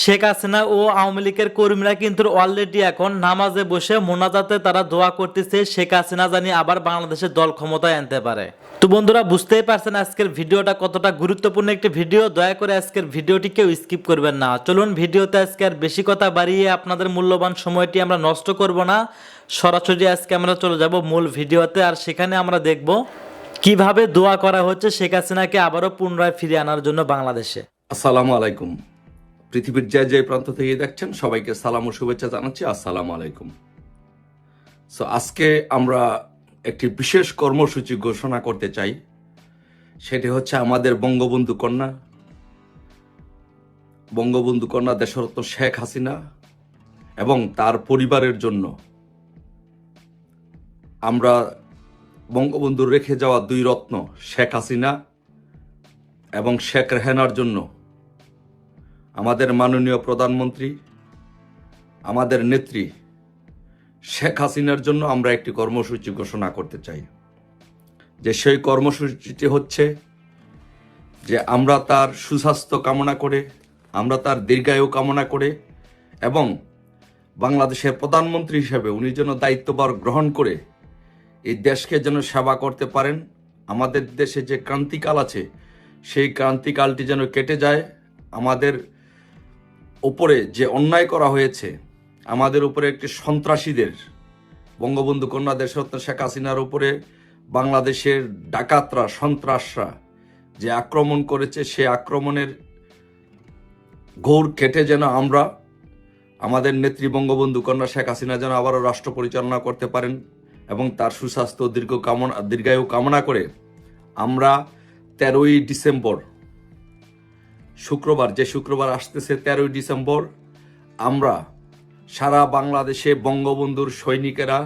শেখ হাসিনা ও আওয়ামী লীগের কর্মীরা কিন্তু অলরেডি এখন নামাজে বসে মোনাজাতে তারা দোয়া করতেছে শেখ হাসিনা জানি আবার বাংলাদেশের দল ক্ষমতায় আনতে পারে। তো বন্ধুরা বুঝতেই পারছেন আজকের ভিডিওটা কতটা গুরুত্বপূর্ণ একটি ভিডিও। দয়া করে আজকের ভিডিওটি কেউ স্কিপ করবেন না। চলুন ভিডিওতে আজকে আর বেশি কথা বাড়িয়ে আপনাদের মূল্যবান সময়টি আমরা নষ্ট করব না, সরাসরি আজকে আমরা চলে যাব মূল ভিডিওতে। আর সেখানে আমরা দেখব কিভাবে দোয়া করা হচ্ছে শেখ হাসিনাকে আবারও পুনরায় ফিরিয়ে আনার জন্য বাংলাদেশে। আসসালামু আলাইকুম। পৃথিবীর যে প্রান্ত থেকে দেখছেন সবাইকে সালাম ও শুভেচ্ছা জানাচ্ছি। আসসালামু আলাইকুম। সো আজকে আমরা একটি বিশেষ কর্মসূচি ঘোষণা করতে চাই। সেটি হচ্ছে আমাদের বঙ্গবন্ধু কন্যা দেশরত্ন শেখ হাসিনা এবং তার পরিবারের জন্য আমরা বঙ্গবন্ধুর রেখে যাওয়া দুই রত্ন শেখ হাসিনা এবং শেখ রেহানার জন্য আমাদের মাননীয় প্রধানমন্ত্রী, আমাদের নেত্রী শেখ হাসিনার জন্য আমরা একটি কর্মসূচি ঘোষণা করতে চাই। যে সেই কর্মসূচিটি হচ্ছে যে আমরা তার সুস্বাস্থ্য কামনা করে, আমরা তার দীর্ঘায়ু কামনা করে এবং বাংলাদেশের প্রধানমন্ত্রী হিসেবে উনি যেন দায়িত্বভার গ্রহণ করে এই দেশকে যেন সেবা করতে পারেন। আমাদের দেশে যে ক্রান্তিকাল আছে সেই ক্রান্তিকালটি যেন কেটে যায়। আমাদের উপরে যে অন্যায় করা হয়েছে, আমাদের উপরে একটি সন্ত্রাসীদের, বঙ্গবন্ধু কন্যা দেশরত্ন শেখ হাসিনার উপরে বাংলাদেশের ডাকাতরা, সন্ত্রাসরা যে আক্রমণ করেছে, সে আক্রমণের ঘোর কেটে যেন আমরা আমাদের নেত্রী বঙ্গবন্ধু কন্যা শেখ হাসিনা যেন আবারও রাষ্ট্র পরিচালনা করতে পারেন এবং তার সুস্বাস্থ্য দীর্ঘায়ু কামনা করে আমরা 13ই ডিসেম্বর শুক্রবার, যে শুক্রবার আসতেছে 13ই ডিসেম্বর, আমরা সারা বাংলাদেশে বঙ্গবন্ধুর সৈনিকেরা,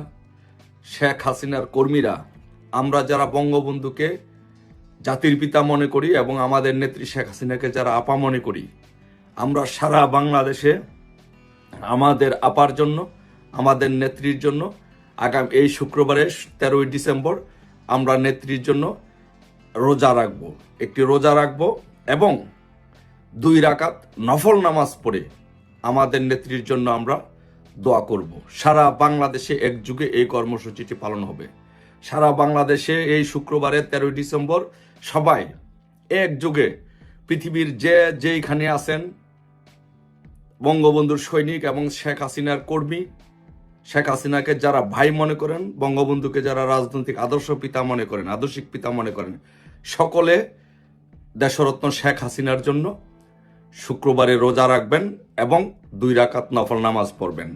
শেখ হাসিনার কর্মীরা, আমরা যারা বঙ্গবন্ধুকে জাতির পিতা মনে করি এবং আমাদের নেত্রী শেখ হাসিনাকে যারা আপা মনে করি, আমরা সারা বাংলাদেশে আমাদের আপার জন্য, আমাদের নেত্রীর জন্য আগামী এই শুক্রবারে 13ই ডিসেম্বর আমরা নেত্রীর জন্য রোজা রাখব, একটি রোজা রাখব এবং 2 রাকাত নফল নামাজ পড়ে আমাদের নেত্রীর জন্য আমরা দোয়া করব। সারা বাংলাদেশে একযুগে এই কর্মসূচিটি পালন হবে। সারা বাংলাদেশে এই শুক্রবারে 13ই ডিসেম্বর সবাই একযুগে, পৃথিবীর যেইখানে আছেন বঙ্গবন্ধুর সৈনিক এবং শেখ হাসিনার কর্মী, শেখ হাসিনাকে যারা ভাই মনে করেন, বঙ্গবন্ধুকে যারা রাজনৈতিক আদর্শ পিতা মনে করেন, আদর্শিক পিতা মনে করেন, সকলে দেশরত্ন শেখ হাসিনার জন্য শুক্রবারে রোজা রাখবেন এবং 2 রাকাত নফল নামাজ পড়বেন।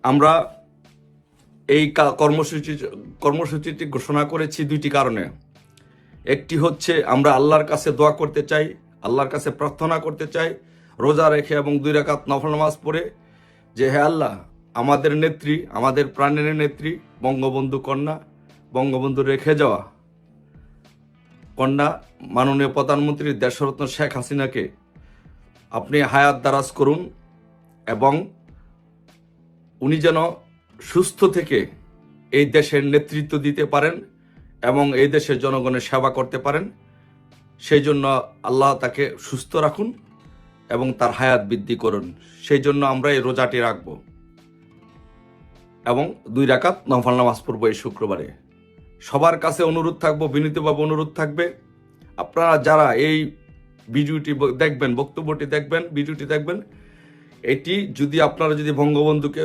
আমরা এই কর্মসূচিটি ঘোষণা করেছি 2টি কারণে। একটি হচ্ছে আমরা আল্লাহর কাছে দোয়া করতে চাই, আল্লাহর কাছে প্রার্থনা করতে চাই রোজা রেখে এবং 2 রাকাত নফল নামাজ পড়ে, যে হে আল্লাহ, আমাদের নেত্রী, আমাদের প্রাণের নেত্রী বঙ্গবন্ধু কন্যা, বঙ্গবন্ধু রেখে যাওয়া কন্যা মাননীয় প্রধানমন্ত্রী দেশরত্ন শেখ হাসিনাকে আপনি হায়াত দারাজ করুন এবং উনি যেন সুস্থ থেকে এই দেশের নেতৃত্ব দিতে পারেন এবং এই দেশের জনগণের সেবা করতে পারেন। সেই জন্য আল্লাহ তাকে সুস্থ রাখুন এবং তার হায়াত বৃদ্ধি করুন। সেই জন্য আমরা এই রোজাটি রাখব এবং 2 রাকাত নফল নামাজ পড়ব এই শুক্রবারে। সবার কাছে অনুরোধ থাকবো, বিনীতভাবে অনুরোধ থাকবে, আপনারা যারা এই ভিডিওটি দেখবেন, বক্তব্যটি দেখবেন, ভিডিওটি দেখবেন, এটি যদি আপনারা যদি বঙ্গবন্ধুকে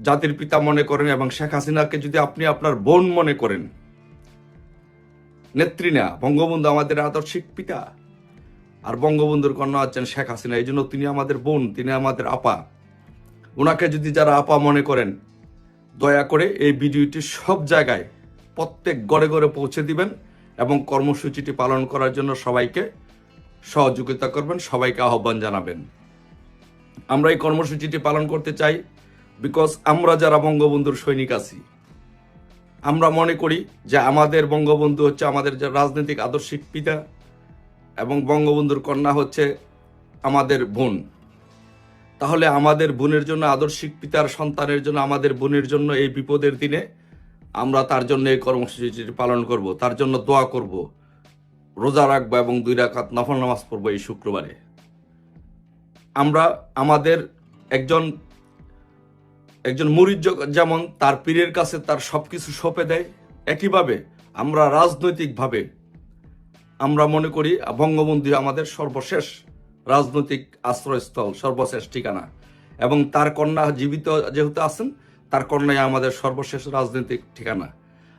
জাতির পিতা মনে করেন এবং শেখ হাসিনাকে যদি আপনি আপনার বোন মনে করেন, নেত্রী না, বঙ্গবন্ধু আমাদের আদর্শিক পিতা আর বঙ্গবন্ধুর কন্যা হচ্ছেন শেখ হাসিনা, এই জন্য তিনি আমাদের বোন, তিনি আমাদের আপা। ওনাকে যদি যারা আপা মনে করেন, দয়া করে এই ভিডিওটি সব জায়গায় প্রত্যেক ঘরে ঘরে পৌঁছে দিবেন এবং কর্মসূচিটি পালন করার জন্য সবাইকে সহযোগিতা করবেন, সবাইকে আহ্বান জানাবেন। আমরা এই কর্মসূচিটি পালন করতে চাই বিকজ আমরা যারা বঙ্গবন্ধুর সৈনিক আছি, আমরা মনে করি যে আমাদের বঙ্গবন্ধু হচ্ছে আমাদের যে রাজনৈতিক আদর্শিক পিতা এবং বঙ্গবন্ধুর কন্যা হচ্ছে আমাদের বোন। তাহলে আমাদের বোনের জন্য, আদর্শিক পিতার সন্তানের জন্য, আমাদের বোনের জন্য এই বিপদের দিনে আমরা তার জন্য এই কর্মসূচিটি পালন করব, তার জন্য দোয়া করব, রোজা রাখবো এবং 2 রাকাত নফল নামাজ পড়বো এই শুক্রবারে। আমরা আমাদের একজন একজন মুরিদ যেমন তার পীরের কাছে তার সবকিছু সঁপে দেয়, একইভাবে আমরা রাজনৈতিকভাবে আমরা মনে করি বঙ্গবন্ধু আমাদের সর্বশেষ রাজনৈতিক আশ্রয়স্থল, সর্বশেষ ঠিকানা, এবং তার কন্যা জীবিত যেহেতু আছেন, তার কন্যাই আমাদের সর্বশেষ রাজনৈতিক ঠিকানা।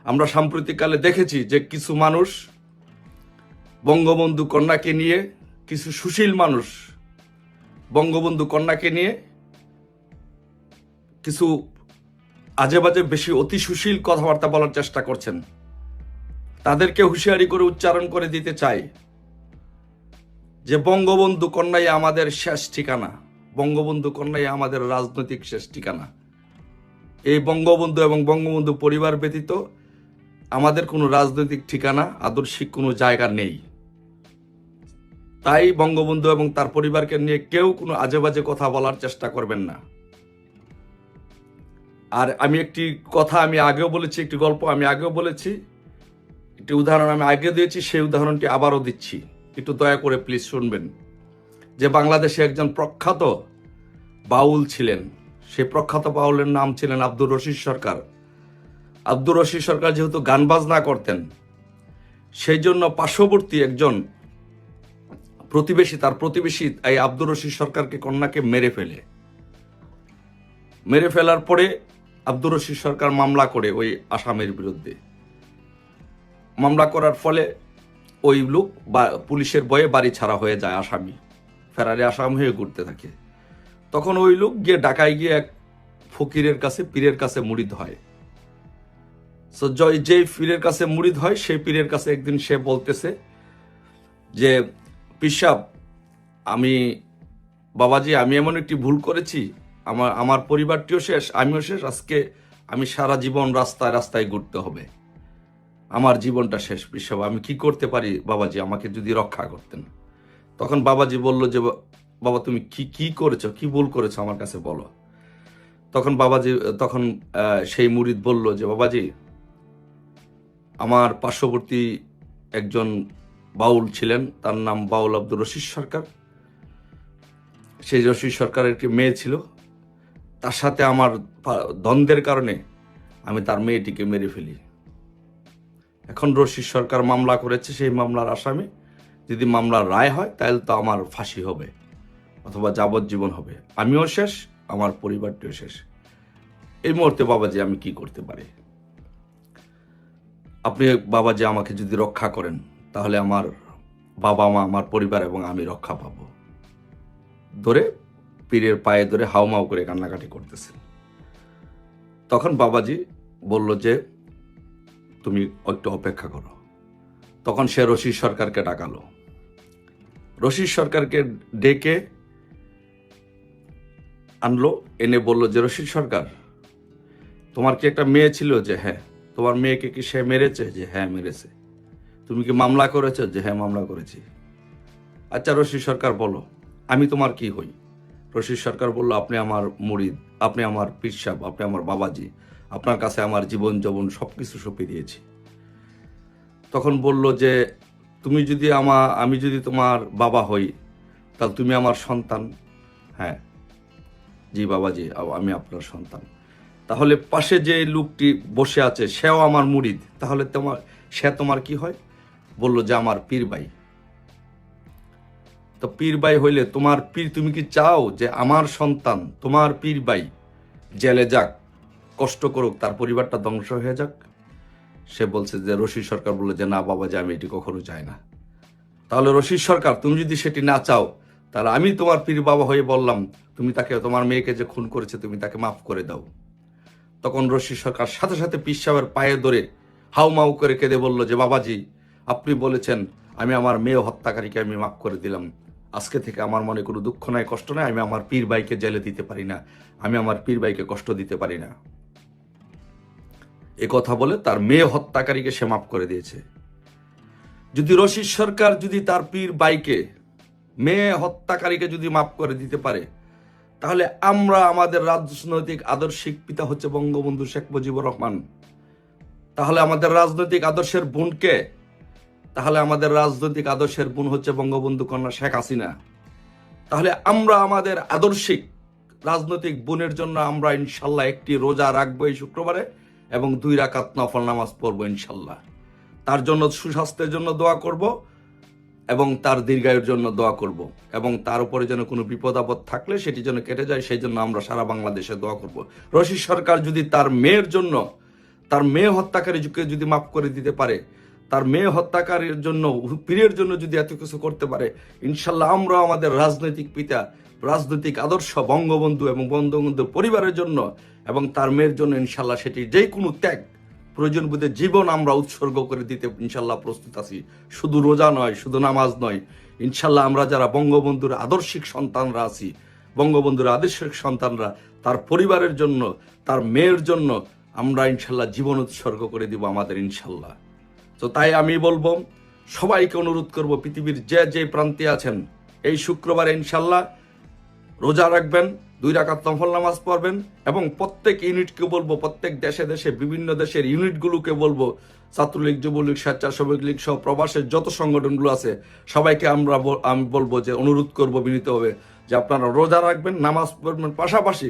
আমরা সাম্প্রতিককালে দেখেছি যে কিছু মানুষ বঙ্গবন্ধু কন্যাকে নিয়ে, কিছু সুশীল মানুষ বঙ্গবন্ধু কন্যাকে নিয়ে কিছু আজেবাজে বেশি অতি সুশীল কথাবার্তা বলার চেষ্টা করছেন। তাদেরকে হুঁশিয়ারি করে উচ্চারণ করে দিতে চাই যে বঙ্গবন্ধু কন্যাই আমাদের শেষ ঠিকানা, বঙ্গবন্ধু কন্যাই আমাদের রাজনৈতিক শেষ ঠিকানা। এই বঙ্গবন্ধু এবং বঙ্গবন্ধু পরিবার ব্যতীত আমাদের কোনো রাজনৈতিক ঠিকানা, আদর্শিক কোনো জায়গা নেই। তাই বঙ্গবন্ধু এবং তার পরিবারকে নিয়ে কেউ কোনো আজেবাজে কথা বলার চেষ্টা করবেন না। আর আমি একটি কথা আমি আগেও বলেছি, একটি গল্প আমি আগেও বলেছি, একটি উদাহরণ আমি আগে দিয়েছি, সেই উদাহরণটি আবারও দিচ্ছি, একটু দয়া করে প্লিজ শুনবেন। যে বাংলাদেশে একজন প্রখ্যাত বাউল ছিলেন, সেই প্রখ্যাত বাউলের নাম ছিলেন আব্দুর রশিদ সরকার। আব্দুর রশিদ সরকার যেহেতু গান বাজনা করতেন, সেই জন্য পার্শ্ববর্তী একজন তার প্রতিবেশী এই আব্দুর রশিদ সরকারকে কন্যাকে মেরে ফেলার পরে আব্দুর রশিদ সরকার মামলা করে ওই আসামির বিরুদ্ধে। মামলা করার ফলে ওই লোক পুলিশের ভয়ে বাড়ি ছাড়া হয়ে যায়, আসামি ফেরারি আসামি হয়ে ঘুরতে থাকে। তখন ওই লোক গিয়ে ঢাকায় গিয়ে এক ফকিরের কাছে, পীরের কাছে মুরিদ হয়। যে পীরের কাছে মুরিদ হয়, সেই পীরের কাছে একদিন সে বলতেছে যে পীর সাহেব, বাবাজি আমি এমন একটি ভুল করেছি, আমার পরিবারটিও শেষ, আমিও শেষ, আজকে আমি সারা জীবন রাস্তায় রাস্তায় ঘুরতে হবে, আমার জীবনটা শেষ। পীর সাহেব আমি কি করতে পারি বাবাজি, আমাকে যদি রক্ষা করতেন। তখন বাবাজি বলল যে বাবা তুমি কি করেছো, কি ভুল করেছো আমার কাছে বলো। তখন সেই মুরিদ বলল যে বাবাজি, আমার পার্শ্ববর্তী একজন বাউল ছিলেন, তার নাম বাউল আব্দুর রশিদ সরকার। সেই রশিদ সরকারের একটি মেয়ে ছিল, তার সাথে আমার দ্বন্দ্বের কারণে আমি তার মেয়েটিকে মেরে ফেলি। এখন রশিদ সরকার মামলা করেছে, সেই মামলার আসামি। যদি মামলার রায় হয় তাহলে তো আমার ফাঁসি হবে অথবা যাবজ্জীবন হবে, আমিও শেষ, আমার পরিবারটিও শেষ। এই মুহূর্তে বাবাজি আমি কি করতে পারি? আপনি বাবাজি আমাকে যদি রক্ষা করেন তাহলে আমার বাবা মা, আমার পরিবার এবং আমি রক্ষা পাবো। ধরে পীরের পায়ে ধরে হাউমাউ করে কান্নাকাটি করতেছেন। তখন বাবাজি বলল যে তুমি একটু অপেক্ষা করো। তখন সে রশিদ সরকারকে ডাকালো। রশিদ সরকারকে ডেকে আনলো, এনে বলল যে রশিদ সরকার, তোমার কি একটা মেয়ে ছিল? যে হ্যাঁ। তোমার মেয়েকে কি সে মেরেছে? যে হ্যাঁ মেরেছে। তুমি কি মামলা করেছো? যে হ্যাঁ মামলা করেছি। আচ্ছা রশিদ সরকার বলো, আমি তোমার কি হই? রশিদ সরকার বলল, আপনি আমার মুরিদ, আপনি আমার পীর সাহেব, আপনি আমার বাবাজি, আপনার কাছে আমার জীবন যৌবন সবকিছু সঁপে দিয়েছি। তখন বলল যে আমি যদি তোমার বাবা হই তাহলে তুমি আমার সন্তান? হ্যাঁ জি বাবাজি, আমি আপনার সন্তান। তাহলে পাশে যে লোকটি বসে আছে সেও আমার মুরিদ, তাহলে সে তোমার কি হয়? বলল যে আমার পীর ভাই। তো পীর ভাই হইলে তোমার পীর, তুমি কি চাও যে আমার সন্তান তোমার পীর ভাই জেলে যাক, কষ্ট করুক, তার পরিবারটা ধ্বংস হয়ে যাক? সে বলছে যে রশিদ সরকার বলল যে না বাবা, যে আমি এটি কখনো চাই না। তাহলে রশিদ সরকার, তুমি যদি সেটি না চাও তাহলে আমি তোমার পীর বাবা হয়ে বললাম, তুমি তোমার মেয়েকে যে খুন করেছে তুমি তাকে মাফ করে দাও। তখন রশিদ সরকার সাথে সাথে পীর সাহেবের পায়ে ধরে হাউমাউ করে কেঁদে বলল যে বাবাজি, আপনি বলেছেন আমি আমার মেয়ে হত্যাকারীকে আমি মাফ করে দিলাম, আজকে থেকে আমার মনে কোনো দুঃখ নাই, কষ্ট নাই, আমি আমার পীর ভাইকে জেলে দিতে পারি না, আমি আমার পীর ভাইকে কষ্ট দিতে পারি না। এ কথা বলে তার মেয়ে হত্যাকারীকে সে মাফ করে দিয়েছে। যদি রশিদ সরকার যদি তার পীর ভাইকে, মেয়ে হত্যাকারীকে যদি মাফ করে দিতে পারে, তাহলে আমরা, আমাদের রাজনৈতিক আদর্শিক পিতা হচ্ছে বঙ্গবন্ধু শেখ মুজিবুর রহমান। তাহলে আমাদের রাজনৈতিক আদর্শের বোনকে, তাহলে আমাদের রাজনৈতিক আদর্শের বোন হচ্ছে বঙ্গবন্ধু কন্যা শেখ হাসিনা। তাহলে আমরা আমাদের আদর্শিক রাজনৈতিক বোনের জন্য আমরা ইনশাল্লাহ একটি রোজা রাখবো এই শুক্রবারে এবং 2 রাকাত নফল নামাজ পড়বো ইনশাল্লাহ। তার জন্য সুস্বাস্থ্যের জন্য দোয়া করব এবং তার দীর্ঘায়ুর জন্য দোয়া করব এবং তার উপরে যেন কোনো বিপদ আপদ থাকলে সেটি যেন কেটে যায়, সেই জন্য আমরা সারা বাংলাদেশে দোয়া করব। রশিদ সরকার যদি তার মেয়ের জন্য, তার মেয়ে হত্যাকারীকে যদি মাফ করে দিতে পারে, তার মেয়ে হত্যাকারীর জন্য, পীরের জন্য যদি এত কিছু করতে পারে, ইনশাল্লাহ আমরা আমাদের রাজনৈতিক পিতা, রাজনৈতিক আদর্শ বঙ্গবন্ধু এবং বঙ্গবন্ধুর পরিবারের জন্য এবং তার মেয়ের জন্য ইনশাল্লাহ সেটি যে কোনো ত্যাগ, প্রয়োজন বোধে জীবন আমরা উৎসর্গ করে দিতে ইনশাল্লাহ প্রস্তুত আছি। শুধু রোজা নয়, শুধু নামাজ নয়, ইনশাল্লাহ আমরা যারা বঙ্গবন্ধুর আদর্শিক সন্তানরা আছি, বঙ্গবন্ধুর আদর্শিক সন্তানরা, তার পরিবারের জন্য, তার মেয়ের জন্য আমরা ইনশাল্লাহ জীবন উৎসর্গ করে দিব আমাদের ইনশাল্লাহ। তো তাই আমি বলবো, সবাইকে অনুরোধ করব, পৃথিবীর যে যে প্রান্তে আছেন এই শুক্রবারে ইনশাল্লাহ রোজা রাখবেন, 2 রাকাত নফল নামাজ পড়বেন এবং প্রত্যেক ইউনিটকে বলবো, প্রত্যেক দেশে দেশে বিভিন্ন দেশের ইউনিটগুলোকে বলবো, ছাত্রলীগ, যুবলীগ, স্বেচ্ছাসেবক লীগ সহ প্রবাসের যত সংগঠনগুলো আছে সবাইকে আমি বলবো যে অনুরোধ করব বিনীতভাবে যে আপনারা রোজা রাখবেন, নামাজ পড়বেন, পাশাপাশি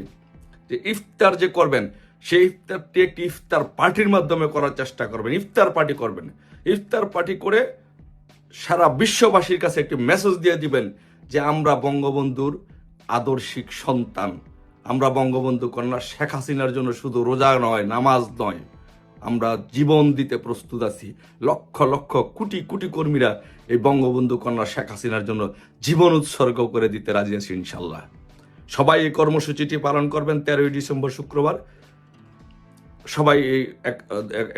যে ইফতার যে করবেন সেই ইফতারটি একটি ইফতার পার্টির মাধ্যমে করার চেষ্টা করবেন। ইফতার পার্টি করবেন, ইফতার পার্টি করে সারা বিশ্ববাসীর কাছে একটি মেসেজ দিয়ে দিবেন যে আমরা বঙ্গবন্ধুর আদর্শিক সন্তান, আমরা বঙ্গবন্ধু কন্যা শেখ হাসিনার জন্য শুধু রোজা নয়, নামাজ নয়, আমরা জীবন দিতে প্রস্তুত আছি। লক্ষ লক্ষ কোটি কোটি কর্মীরা এই বঙ্গবন্ধু কন্যা শেখ হাসিনার জন্য জীবন উৎসর্গ করে দিতে রাজি আছি ইনশাল্লাহ। সবাই এই কর্মসূচিটি পালন করবেন 13ই ডিসেম্বর শুক্রবার। সবাই এই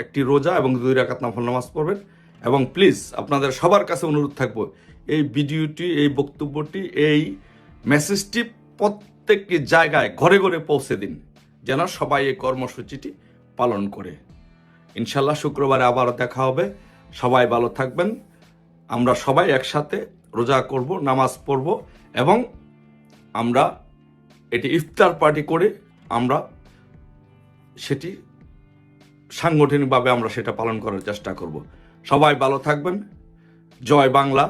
একটি রোজা এবং 2 রাকাত নফল নামাজ পড়বেন এবং প্লিজ আপনাদের সবার কাছে অনুরোধ থাকবো, এই ভিডিওটি, এই বক্তব্যটি, এই মেসেজটি প্রত্যেকটি জায়গায় ঘরে ঘরে পৌঁছে দিন যেন সবাই এই কর্মসূচিটি পালন করে। ইনশাল্লাহ শুক্রবারে আবার দেখা হবে। সবাই ভালো থাকবেন। আমরা সবাই একসাথে রোজা করব, নামাজ পড়ব এবং আমরা এটি ইফতার পার্টি করে আমরা সেটি সাংগঠনিকভাবে আমরা সেটা পালন করার চেষ্টা করব। সবাই ভালো থাকবেন। জয় বাংলা,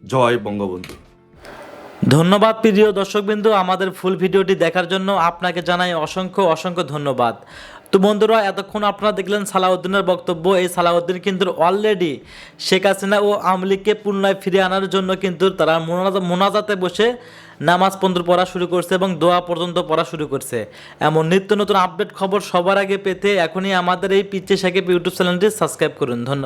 জয় বঙ্গবন্ধু। ধন্যবাদ প্রিয় দর্শকবৃন্দু, আমাদের ফুল ভিডিওটি দেখার জন্য আপনাকে জানাই অসংখ্য অসংখ্য ধন্যবাদ। তো বন্ধুরা, এতক্ষণ আপনারা দেখলেন সালাউদ্দিনের বক্তব্য। এই সালাউদ্দিন কিন্তু অলরেডি শেখ হাসিনা ও আওয়ামী লীগকে পুনরায় ফিরিয়ে আনার জন্য কিন্তু তারা মোনাজাতে বসে নামাজ পর্যন্ত পড়া শুরু করছে এবং দোয়া পর্যন্ত পড়া শুরু করছে। এমন নিত্য নতুন আপডেট খবর সবার আগে পেতে এখনই আমাদের এই পিচ্চি সাকিব ইউটিউব চ্যানেলটি সাবস্ক্রাইব করুন। ধন্যবাদ।